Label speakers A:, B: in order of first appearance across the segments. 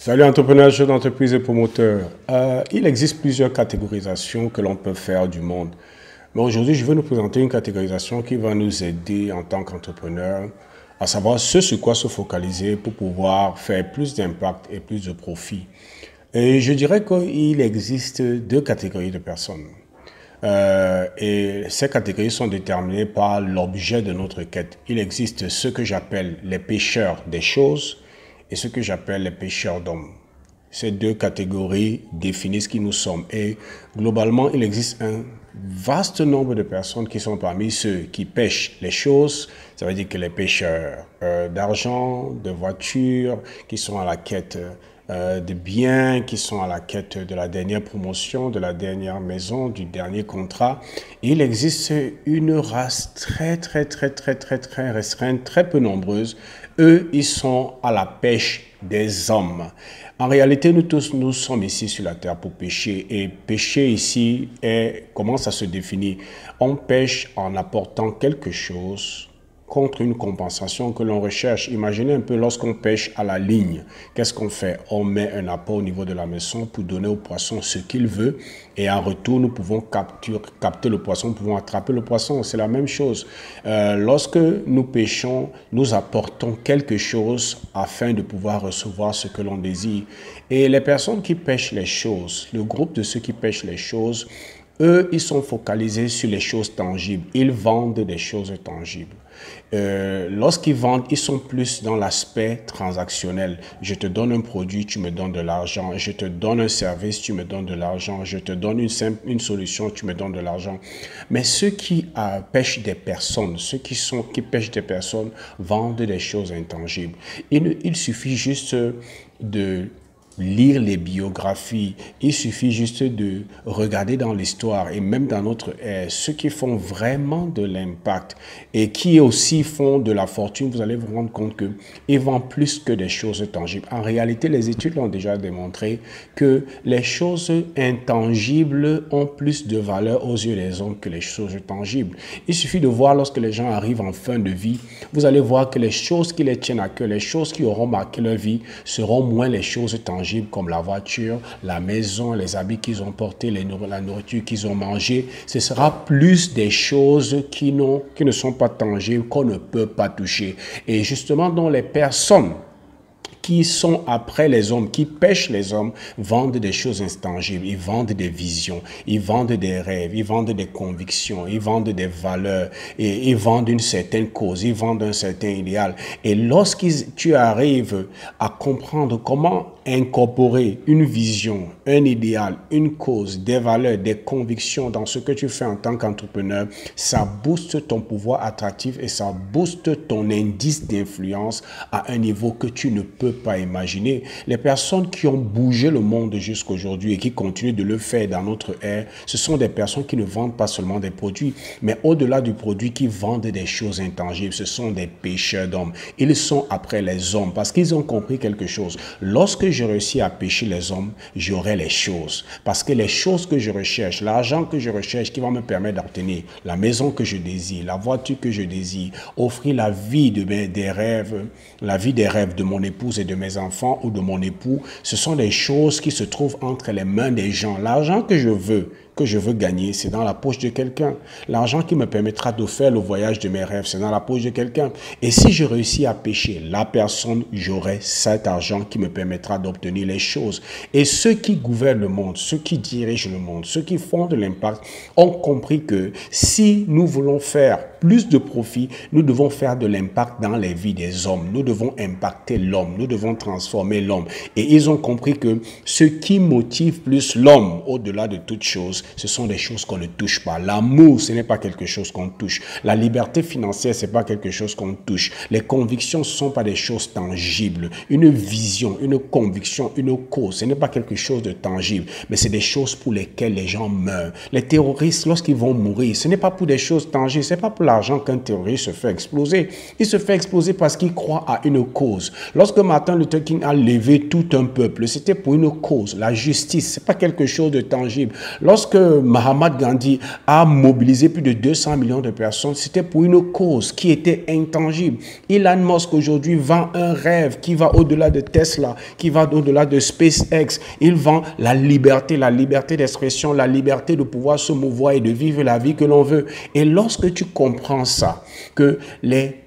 A: Salut entrepreneurs, chefs d'entreprise et promoteurs. Il existe plusieurs catégorisations que l'on peut faire du monde. Mais aujourd'hui, je vais nous présenter une catégorisation qui va nous aider en tant qu'entrepreneurs à savoir ce sur quoi se focaliser pour pouvoir faire plus d'impact et plus de profit. Et je dirais qu'il existe deux catégories de personnes. Et ces catégories sont déterminées par l'objet de notre quête. Il existe ce que j'appelle les pêcheurs des choses et ce que j'appelle les pêcheurs d'hommes. Ces deux catégories définissent qui nous sommes. Et globalement, il existe un vaste nombre de personnes qui sont parmi ceux qui pêchent les choses. Ça veut dire que les pêcheurs d'argent, de voitures, qui sont à la quête de biens, qui sont à la quête de la dernière promotion, de la dernière maison, du dernier contrat. Il existe une race très restreinte, très peu nombreuse. Eux, ils sont à la pêche des hommes. En réalité, nous tous, nous sommes ici sur la terre pour pêcher. Et pêcher ici, comment ça se définit? On pêche en apportant quelque chose contre une compensation que l'on recherche. Imaginez un peu lorsqu'on pêche à la ligne. Qu'est-ce qu'on fait? On met un apport au niveau de la maison pour donner au poisson ce qu'il veut et en retour, nous pouvons capter le poisson, nous pouvons attraper le poisson. C'est la même chose. Lorsque nous pêchons, nous apportons quelque chose afin de pouvoir recevoir ce que l'on désire. Et les personnes qui pêchent les choses, le groupe de ceux qui pêchent les choses, eux, ils sont focalisés sur les choses tangibles. Ils vendent des choses tangibles. Lorsqu'ils vendent, ils sont plus dans l'aspect transactionnel. Je te donne un produit, tu me donnes de l'argent. Je te donne un service, tu me donnes de l'argent. Je te donne une solution, tu me donnes de l'argent. Mais ceux qui pêchent des personnes, ceux qui pêchent des personnes, vendent des choses intangibles. Il suffit juste de lire les biographies, il suffit juste de regarder dans l'histoire et même dans notre ère, ceux qui font vraiment de l'impact et qui aussi font de la fortune, vous allez vous rendre compte qu'ils vendent plus que des choses tangibles. En réalité, les études l'ont déjà démontré que les choses intangibles ont plus de valeur aux yeux des hommes que les choses tangibles. Il suffit de voir lorsque les gens arrivent en fin de vie, vous allez voir que les choses qui les tiennent à cœur, les choses qui auront marqué leur vie seront moins les choses tangibles comme la voiture, la maison, les habits qu'ils ont portés, la nourriture qu'ils ont mangée. Ce sera plus des choses qui ne sont pas tangibles, qu'on ne peut pas toucher. Et justement, dans les personnes qui sont après les hommes, qui pêchent les hommes, vendent des choses intangibles, ils vendent des visions, ils vendent des rêves, ils vendent des convictions, ils vendent des valeurs, et ils vendent une certaine cause, ils vendent un certain idéal. Et lorsque tu arrives à comprendre comment incorporer une vision, un idéal, une cause, des valeurs, des convictions dans ce que tu fais en tant qu'entrepreneur, ça booste ton pouvoir attractif et ça booste ton indice d'influence à un niveau que tu ne peux pas imaginer. Les personnes qui ont bougé le monde jusqu'à aujourd'hui et qui continuent de le faire dans notre ère, ce sont des personnes qui ne vendent pas seulement des produits, mais au-delà du produit, qui vendent des choses intangibles. Ce sont des pêcheurs d'hommes. Ils sont après les hommes parce qu'ils ont compris quelque chose. Lorsque je réussis à pêcher les hommes, j'aurai les choses. Parce que les choses que je recherche, l'argent que je recherche qui va me permettre d'obtenir la maison que je désire, la voiture que je désire, offrir la vie des rêves, la vie des rêves de mon épouse et de mes enfants ou de mon époux, ce sont des choses qui se trouvent entre les mains des gens. L'argent que je veux gagner, c'est dans la poche de quelqu'un. L'argent qui me permettra de faire le voyage de mes rêves, c'est dans la poche de quelqu'un. Et si je réussis à pêcher la personne, j'aurai cet argent qui me permettra d'obtenir les choses. Et ceux qui gouvernent le monde, ceux qui dirigent le monde, ceux qui font de l'impact, ont compris que si nous voulons faire plus de profit, nous devons faire de l'impact dans les vies des hommes. Nous devons impacter l'homme, nous devons transformer l'homme. Et ils ont compris que ce qui motive plus l'homme, au-delà de toute chose, ce sont des choses qu'on ne touche pas. L'amour, ce n'est pas quelque chose qu'on touche. La liberté financière, ce n'est pas quelque chose qu'on touche. Les convictions, ce ne sont pas des choses tangibles. Une vision, une conviction, une cause, ce n'est pas quelque chose de tangible, mais c'est des choses pour lesquelles les gens meurent. Les terroristes, lorsqu'ils vont mourir, ce n'est pas pour des choses tangibles, ce n'est pas pour l'argent qu'un terroriste se fait exploser? Il se fait exploser parce qu'il croit à une cause. Lorsque Martin Luther King a levé tout un peuple, c'était pour une cause, la justice. C'est pas quelque chose de tangible. Lorsque Mahatma Gandhi a mobilisé plus de 200 millions de personnes, c'était pour une cause qui était intangible. Elon Musk aujourd'hui vend un rêve qui va au-delà de Tesla, qui va au-delà de SpaceX. Il vend la liberté d'expression, la liberté de pouvoir se mouvoir et de vivre la vie que l'on veut. Et lorsque tu comprends ça, que les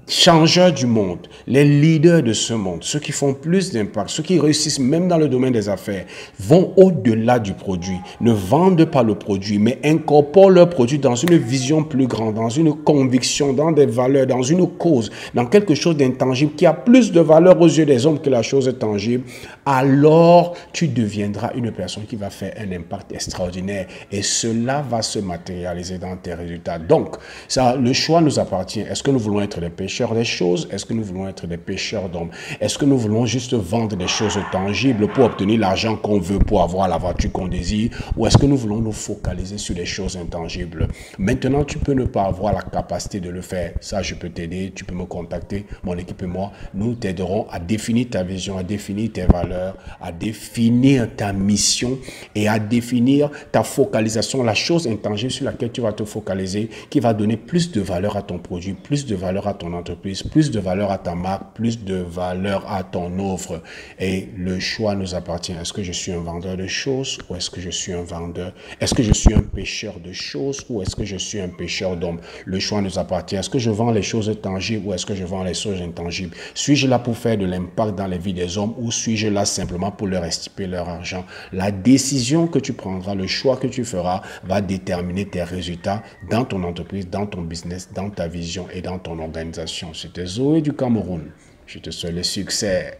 A: changeurs du monde, les leaders de ce monde, ceux qui font plus d'impact, ceux qui réussissent même dans le domaine des affaires, vont au-delà du produit, ne vendent pas le produit, mais incorporent leur produit dans une vision plus grande, dans une conviction, dans des valeurs, dans une cause, dans quelque chose d'intangible qui a plus de valeur aux yeux des hommes que la chose tangible. Alors tu deviendras une personne qui va faire un impact extraordinaire et cela va se matérialiser dans tes résultats. Donc, ça, le choix nous appartient. Est-ce que nous voulons être des pêcheurs des choses? Est-ce que nous voulons être des pêcheurs d'hommes? Est-ce que nous voulons juste vendre des choses tangibles pour obtenir l'argent qu'on veut, pour avoir la voiture qu'on désire? Ou est-ce que nous voulons nous focaliser sur des choses intangibles? Maintenant, tu peux ne pas avoir la capacité de le faire. Ça, je peux t'aider. Tu peux me contacter. Mon équipe et moi, nous t'aiderons à définir ta vision, à définir tes valeurs, à définir ta mission et à définir ta focalisation, la chose intangible sur laquelle tu vas te focaliser, qui va donner plus de valeur à ton produit, plus de valeur à ton entreprise, plus de valeur à ta marque, plus de valeur à ton offre. Et le choix nous appartient. Est-ce que je suis un vendeur de choses ou est-ce que je suis un vendeur? Est-ce que je suis un pêcheur de choses ou est-ce que je suis un pêcheur d'hommes? Le choix nous appartient. Est-ce que je vends les choses tangibles ou est-ce que je vends les choses intangibles? Suis-je là pour faire de l'impact dans les vies des hommes ou suis-je là simplement pour leur estiper leur argent? La décision que tu prendras, le choix que tu feras va déterminer tes résultats dans ton entreprise, dans ton business, dans ta vision et dans ton organisation. C'était Zoé du Cameroun. Je te souhaite le succès.